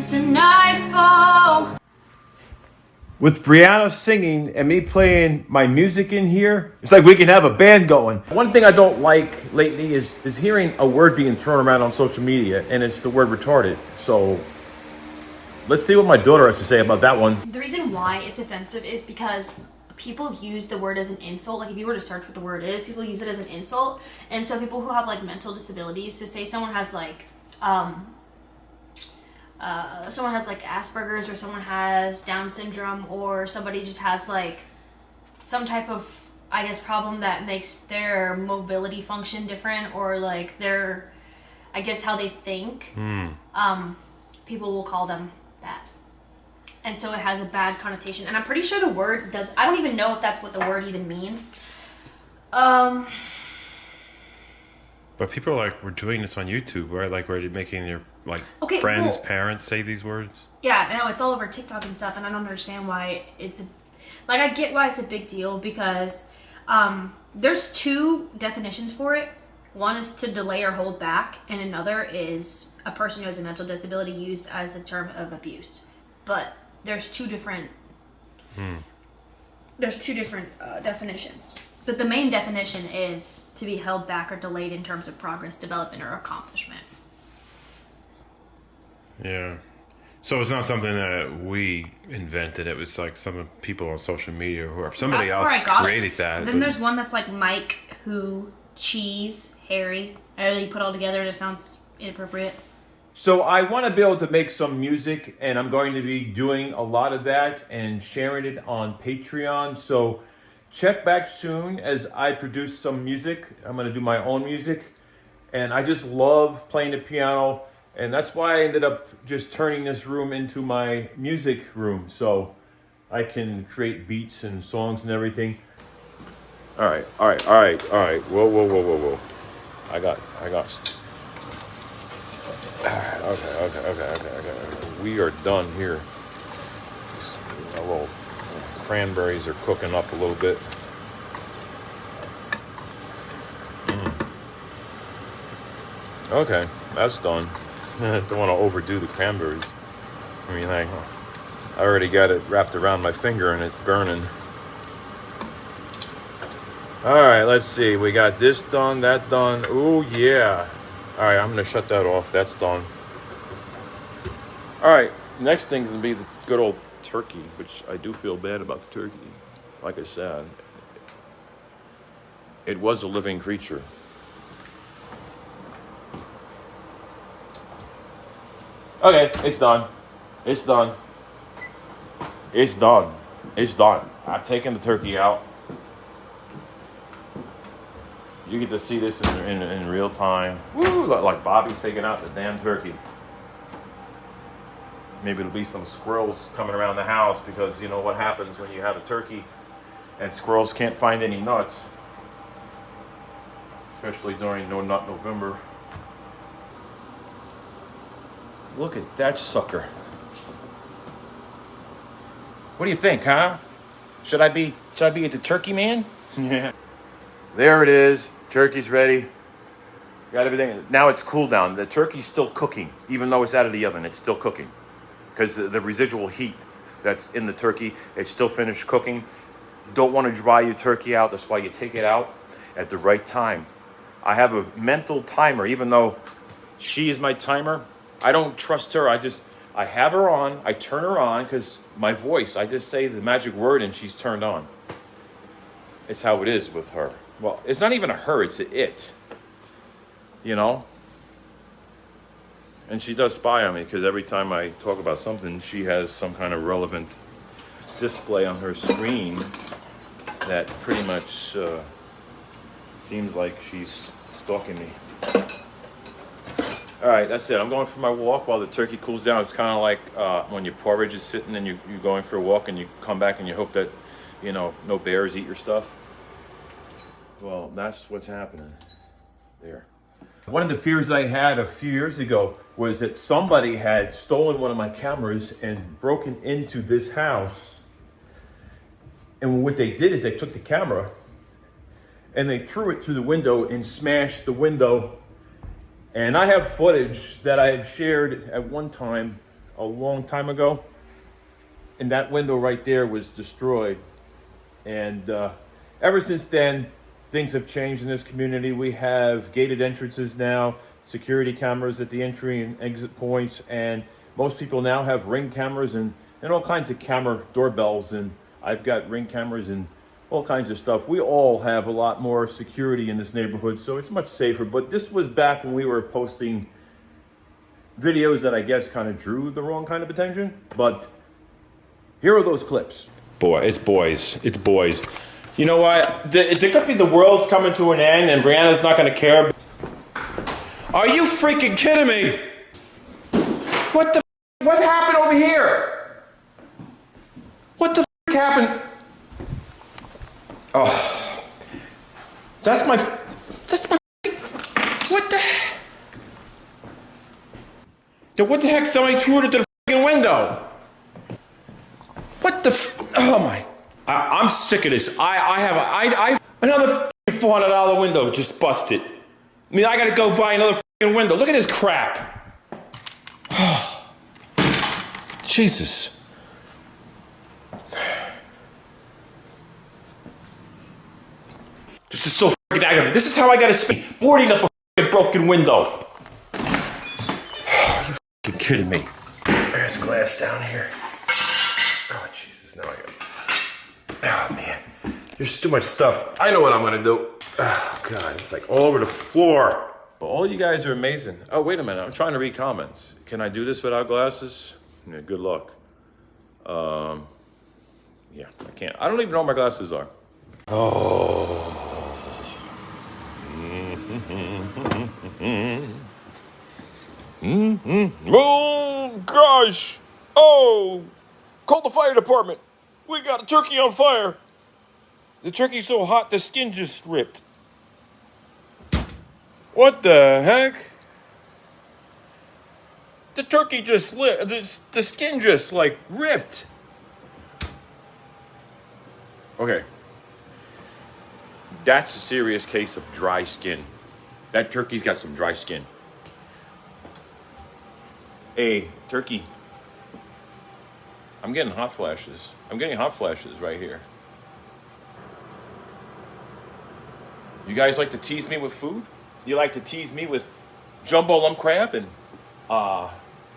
since a nightfall. With Brianna singing and me playing my music in here, it's like we can have a band going. One thing I don't like lately is hearing a word being thrown around on social media, and it's the word retarded. So let's see what my daughter has to say about that one. The reason why it's offensive is because people use the word as an insult. Like if you were to search what the word is, people use it as an insult. And so people who have like mental disabilities, so say someone has like Asperger's, or someone has Down syndrome, or somebody just has like some type of, I guess, problem that makes their mobility function different, or like their, I guess, how they think. People will call them that. And so it has a bad connotation. And I'm pretty sure the word does, I don't even know if that's what the word even means. But people are like, we're doing this on YouTube, right? Like, we're making your friends, parents say these words. Yeah, I know, it's all over TikTok and stuff, and I don't understand why I get why it's a big deal, because there's two definitions for it. One is to delay or hold back, and another is a person who has a mental disability used as a term of abuse. But there's two different definitions. But the main definition is to be held back or delayed in terms of progress, development, or accomplishment. Yeah. So it's not something that we invented. It was like some people on social media or somebody else created that. Then there's one that's like Mike, Who, Cheese, Harry. I really put all together and it sounds inappropriate. So I want to be able to make some music, and I'm going to be doing a lot of that and sharing it on Patreon. So check back soon as I produce some music. I'm going to do my own music, and I just love playing the piano, and that's why I ended up just turning this room into my music room, so I can create beats and songs and everything. All right. Whoa. I got. Okay. We are done here. A little cranberries are cooking up a little bit. Okay, that's done. Don't want to overdo the cranberries. I mean, I already got it wrapped around my finger and it's burning. All right, let's see. We got this done, that done. Oh yeah. All right, I'm gonna shut that off. That's done. All right, next thing's gonna be the good old turkey, which I do feel bad about the turkey. Like I said, it was a living creature. Okay, it's done. I'm taking the turkey out. You get to see this in real time. Woo! Like Bobby's taking out the damn turkey. Maybe it'll be some squirrels coming around the house, because you know what happens when you have a turkey and squirrels can't find any nuts. Especially during No Nut November. Look at that sucker. What do you think, huh? Should I be the turkey man? Yeah. There it is. Turkey's ready. Got everything. Now it's cooled down. The turkey's still cooking. Even though it's out of the oven, it's still cooking. Because the residual heat that's in the turkey, it's still finished cooking. You don't want to dry your turkey out. That's why you take it out at the right time. I have a mental timer. Even though she is my timer, I don't trust her. I have her on. I turn her on because my voice, I just say the magic word and she's turned on. It's how it is with her. Well, it's not even a her, it's a it. You know? And she does spy on me, because every time I talk about something, she has some kind of relevant display on her screen that pretty much seems like she's stalking me. All right, that's it. I'm going for my walk while the turkey cools down. It's kind of like when your porridge is sitting and you're going for a walk and you come back and you hope that, you know, no bears eat your stuff. Well, that's what's happening there. One of the fears I had a few years ago was that somebody had stolen one of my cameras and broken into this house. And what they did is they took the camera and they threw it through the window and smashed the window. And I have footage that I had shared at one time a long time ago. And that window right there was destroyed. And ever since then, things have changed in this community. We have gated entrances now, security cameras at the entry and exit points, and most people now have Ring cameras and all kinds of camera doorbells. And I've got Ring cameras and all kinds of stuff. We all have a lot more security in this neighborhood, so it's much safer. But this was back when we were posting videos that I guess kind of drew the wrong kind of attention. But here are those clips. Boy, it's boys. It's boys. You know what? There could be the world's coming to an end and Brianna's not going to care. Are you freaking kidding me? What happened over here? What the happened? Oh. That's my... What the... Dude, what the heck? Somebody threw it at the freaking window. What the oh my... I'm sick of this. I have another $400 window just busted. I mean, I gotta go buy another freaking window. Look at this crap. Jesus. This is so freaking aggravating. This is how I gotta spend boarding up a freaking broken window. Are you freaking kidding me? There's glass down here. Oh, Jesus, now I got... Oh, man. There's too much stuff. I know what I'm gonna do. Oh, God, it's like all over the floor. Well, all you guys are amazing. Oh, wait a minute. I'm trying to read comments. Can I do this without glasses? Yeah, good luck. Yeah, I can't. I don't even know what my glasses are. Oh. Oh, gosh. Oh, call the fire department. We got a turkey on fire. The turkey's so hot, the skin just ripped. What the heck? The turkey just lit. The skin just like ripped. Okay. That's a serious case of dry skin. That turkey's got some dry skin. Hey, turkey. I'm getting hot flashes. I'm getting hot flashes right here. You guys like to tease me with food? You like to tease me with jumbo lump crab and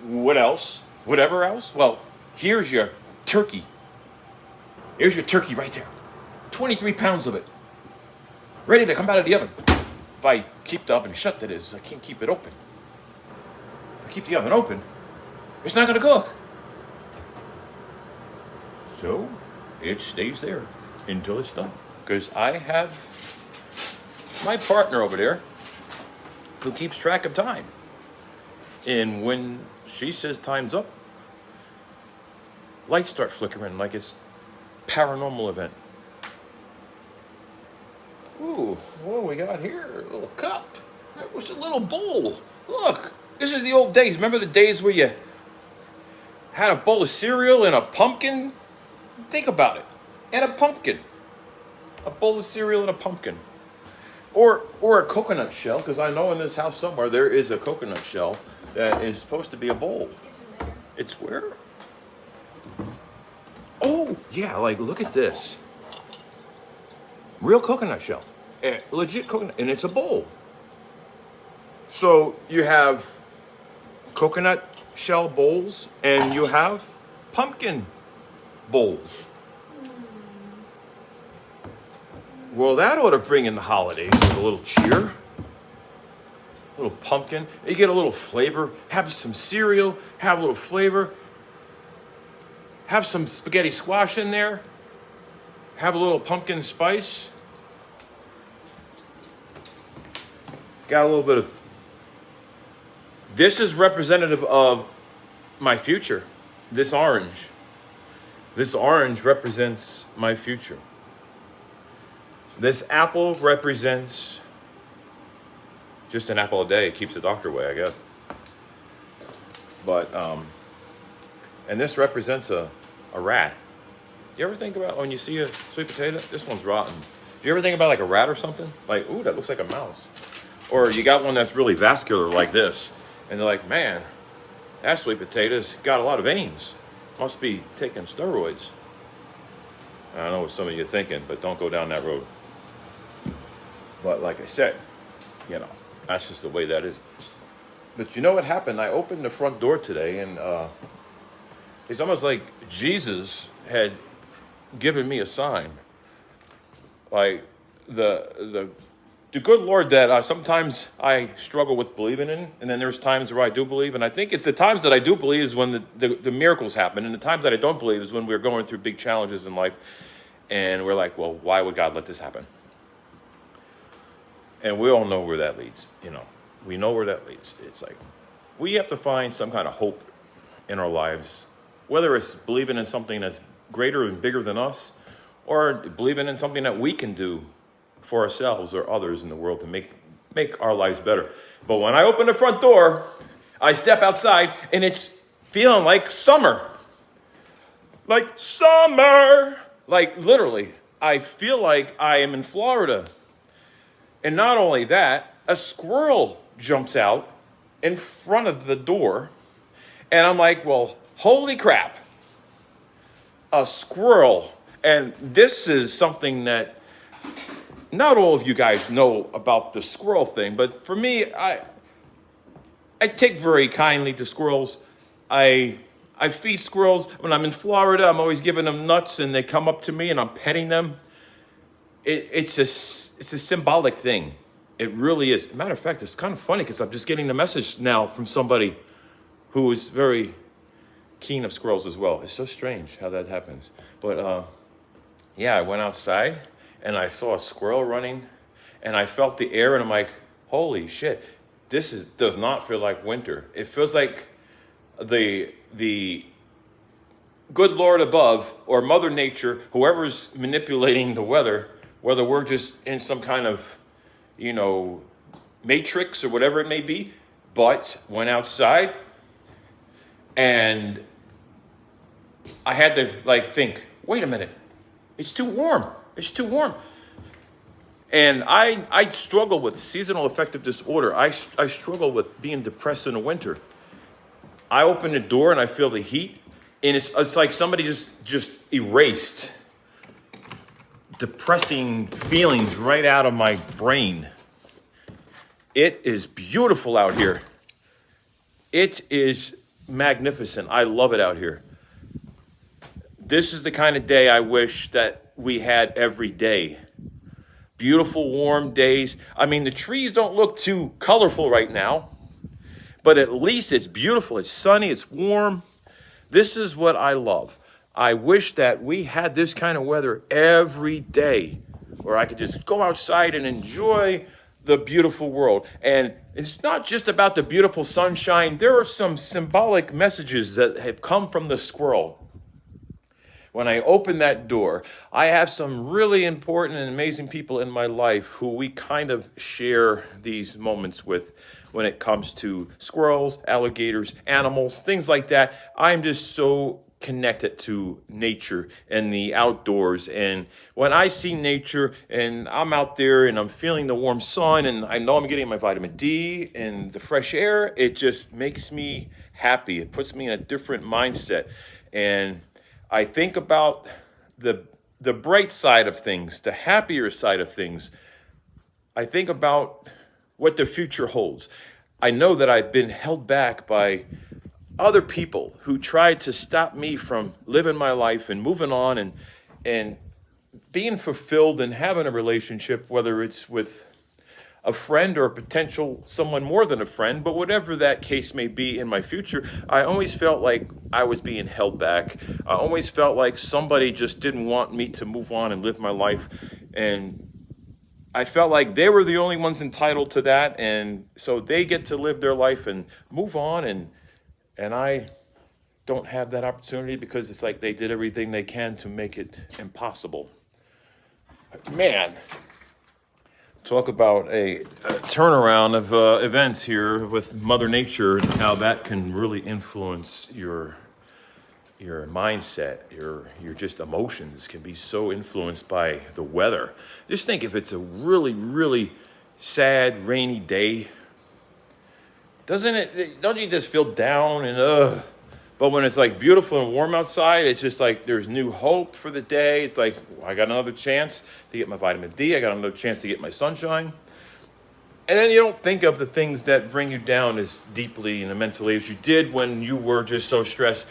what else? Whatever else? Well, here's your turkey. Here's your turkey right there. 23 pounds of it. Ready to come out of the oven. If I keep the oven shut, that is, I can't keep it open. If I keep the oven open, it's not gonna cook. So it stays there until it's done. Because I have my partner over there who keeps track of time. And when she says time's up, lights start flickering like it's paranormal event. Ooh, what do we got here? A little cup. That was a little bowl. Look, this is the old days. Remember the days where you had a bowl of cereal and a pumpkin? Think about it. And a pumpkin. A bowl of cereal and a pumpkin. Or a coconut shell, because I know in this house somewhere there is a coconut shell that is supposed to be a bowl. It's in there. It's where? Oh, yeah, like look at this. Real coconut shell. Legit coconut, and it's a bowl. So you have coconut shell bowls and you have pumpkin bowls. Well, that ought to bring in the holidays with a little cheer. A little pumpkin. You get a little flavor. Have some cereal. Have a little flavor. Have some spaghetti squash in there. Have a little pumpkin spice. Got a little bit of... This is representative of my future. This orange. This orange represents my future. This apple represents just an apple a day. It keeps the doctor away, I guess. But, and this represents a rat. You ever think about when you see a sweet potato? This one's rotten. Do you ever think about like a rat or something? Like, ooh, that looks like a mouse. Or you got one that's really vascular like this. And they're like, man, That sweet potato's got a lot of veins. Must be taking steroids. I know what some of you are thinking, but don't go down that road. But like I said, that's just the way that is. But you know what happened? I opened the front door today, and it's almost like Jesus had given me a sign. Like the good Lord that sometimes I struggle with believing in, and then there's times where I do believe, and I think it's the times that I do believe is when the miracles happen, and the times that I don't believe is when we're going through big challenges in life, and we're like, well, why would God let this happen? And we all know where that leads, We know where that leads. It's like we have to find some kind of hope in our lives, whether it's believing in something that's greater and bigger than us, or believing in something that we can do for ourselves or others in the world to make our lives better. But when I open the front door, I step outside, and it's feeling like summer. Like summer! Like literally, I feel like I am in Florida. And not only that, a squirrel jumps out in front of the door, and I'm like, well, holy crap. A squirrel. And this is something that not all of you guys know about the squirrel thing, but for me, I take very kindly to squirrels. I feed squirrels. When I'm in Florida, I'm always giving them nuts, and they come up to me, and I'm petting them. It's a symbolic thing. It really is. Matter of fact, it's kind of funny because I'm just getting a message now from somebody who is very keen of squirrels as well. It's so strange how that happens. But I went outside, and I saw a squirrel running, and I felt the air, and I'm like, holy shit, does not feel like winter. It feels like the good Lord above, or Mother Nature, whoever's manipulating the weather, whether we're just in some kind of, matrix or whatever it may be, but went and I had to think, wait a minute, it's too warm. It's too warm. And I struggle with seasonal affective disorder. I struggle with being depressed in the winter. I open the door and I feel the heat, and it's like somebody just erased depressing feelings right out of my brain. It is beautiful out here. It is magnificent. I love it out here. This is the kind of day I wish that we had every day. Beautiful, warm days. I mean, the trees don't look too colorful right now, but at least it's beautiful. It's sunny. It's warm. This is what I love. I wish that we had this kind of weather every day, where I could just go outside and enjoy the beautiful world. And it's not just about the beautiful sunshine. There are some symbolic messages that have come from the squirrel. When I open that door, I have some really important and amazing people in my life who we kind of share these moments with when it comes to squirrels, alligators, animals, things like that. I'm just so connected to nature and the outdoors. And when I see nature and I'm out there and I'm feeling the warm sun and I know I'm getting my vitamin D and the fresh air, it just makes me happy. It puts me in a different mindset. And I think about the bright side of things, the happier side of things. I think about what the future holds. I know that I've been held back by other people who tried to stop me from living my life and moving on and being fulfilled and having a relationship, whether it's with a friend or a potential someone more than a friend, but whatever that case may be in my future, I always felt like I was being held back. I always felt like somebody just didn't want me to move on and live my life. And I felt like they were the only ones entitled to that. And so they get to live their life and move on. And I don't have that opportunity because it's like they did everything they can to make it impossible. Man. Talk about a turnaround of events here with Mother Nature and how that can really influence your mindset, your just emotions can be so influenced by the weather. Just think if it's a really, really sad, rainy day Doesn't it? Don't you just feel down and ugh? But when it's like beautiful and warm outside, it's just like there's new hope for the day. It's like I got another chance to get my vitamin D. I got another chance to get my sunshine. And then you don't think of the things that bring you down as deeply and immensely as you did when you were just so stressed.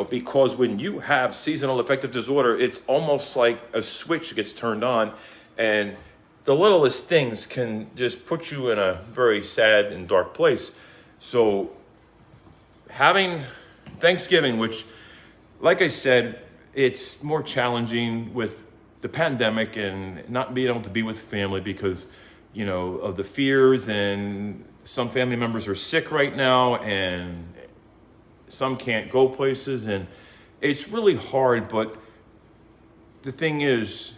Because when you have seasonal affective disorder, it's almost like a switch gets turned on, and the littlest things can just put you in a very sad and dark place. So having Thanksgiving, which, like I said, it's more challenging with the pandemic and not being able to be with family because, of the fears, and some family members are sick right now and some can't go places, and it's really hard. But the thing is,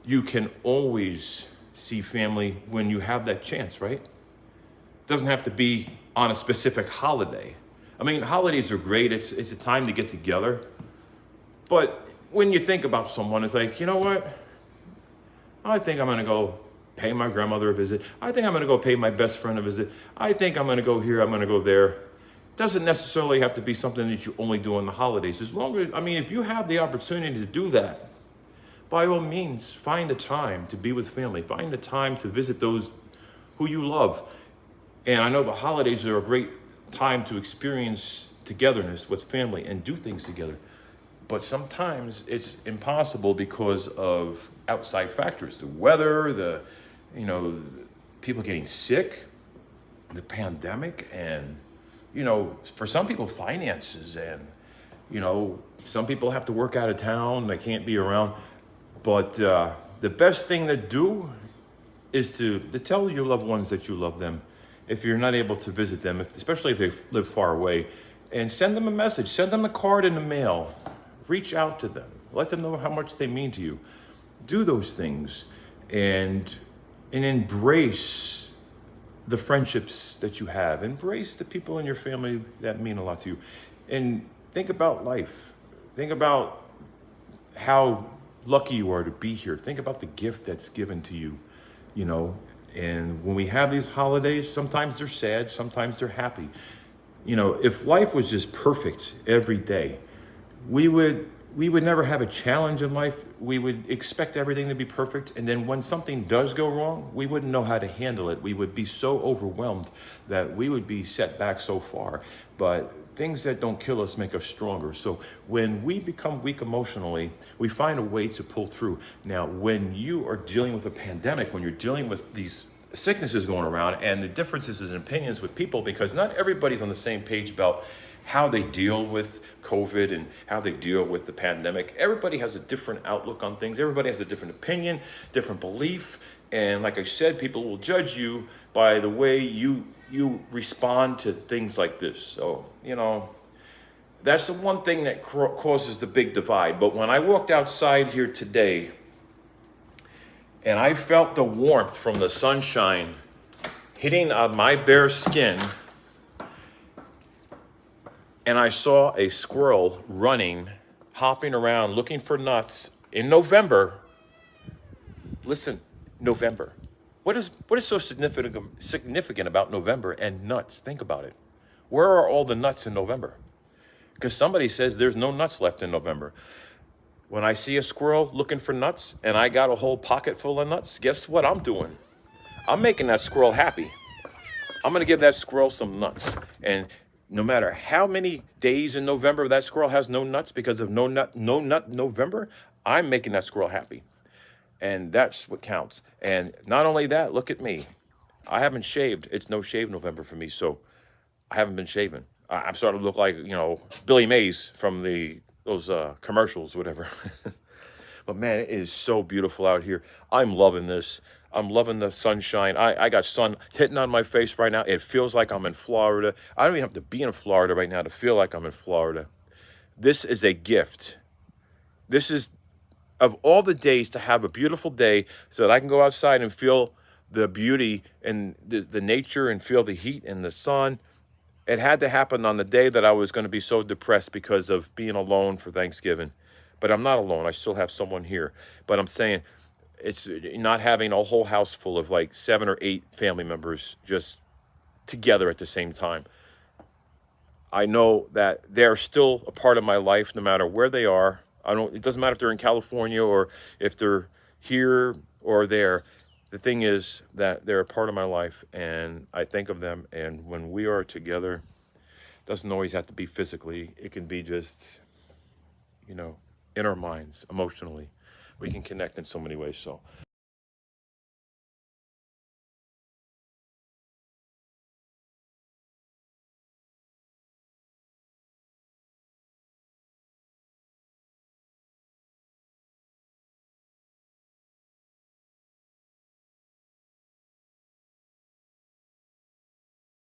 you can always see family when you have that chance, right? It doesn't have to be on a specific holiday. I mean, holidays are great. It's a time to get together. But when you think about someone, it's like, you know what? I think I'm going to go pay my grandmother a visit. I think I'm going to go pay my best friend a visit. I think I'm going to go here. I'm going to go there. Doesn't necessarily have to be something that you only do on the holidays. As long as, if you have the opportunity to do that, by all means, find the time to be with family. Find the time to visit those who you love. And I know the holidays are a great time to experience togetherness with family and do things together. But sometimes it's impossible because of outside factors, the weather, the people getting sick, the pandemic, and, for some people, finances, and, some people have to work out of town, they can't be around. But the best thing to do is to tell your loved ones that you love them if you're not able to visit them, especially if they live far away, and send them a message, send them a card in the mail, reach out to them, let them know how much they mean to you. Do those things and embrace the friendships that you have. Embrace the people in your family that mean a lot to you. And think about life. Think about how lucky you are to be here. Think about the gift that's given to you, And when we have these holidays, sometimes they're sad, sometimes they're happy. If life was just perfect every day, we would never have a challenge in life. We would expect everything to be perfect. And then when something does go wrong, we wouldn't know how to handle it. We would be so overwhelmed that we would be set back so far. But things that don't kill us make us stronger. So when we become weak emotionally, we find a way to pull through. Now, when you are dealing with a pandemic, when you're dealing with these sicknesses going around and the differences in opinions with people, because not everybody's on the same page about how they deal with COVID and how they deal with the pandemic. Everybody has a different outlook on things. Everybody has a different opinion, different belief. And like I said, people will judge you by the way you respond to things like this. So, that's the one thing that causes the big divide. But when I walked outside here today and I felt the warmth from the sunshine hitting on my bare skin, and I saw a squirrel running, hopping around, looking for nuts in November. Listen, November. What is so significant about November and nuts? Think about it. Where are all the nuts in November? Because somebody says there's no nuts left in November. When I see a squirrel looking for nuts and I got a whole pocket full of nuts, guess what I'm doing? I'm making that squirrel happy. I'm going to give that squirrel some nuts. And no matter how many days in November that squirrel has no nuts because of no nut November, I'm making that squirrel happy. And that's what counts. And not only that, look at me. I haven't shaved. It's no shave November for me, so I haven't been shaving. I'm starting to look like, Billy Mays from those commercials, whatever. But man, it is so beautiful out here. I'm loving this. I'm loving the sunshine. I got sun hitting on my face right now. It feels like I'm in Florida. I don't even have to be in Florida right now to feel like I'm in Florida. This is a gift. This is, of all the days, to have a beautiful day so that I can go outside and feel the beauty and the nature and feel the heat and the sun. It had to happen on the day that I was going to be so depressed because of being alone for Thanksgiving. But I'm not alone. I still have someone here. But I'm saying, it's not having a whole house full of like 7 or 8 family members just together at the same time. I know that they're still a part of my life no matter where they are. It doesn't matter if they're in California or if they're here or there. The thing is that they're a part of my life, and I think of them, and when we are together, it doesn't always have to be physically. It can be just, in our minds, emotionally. We can connect in so many ways. So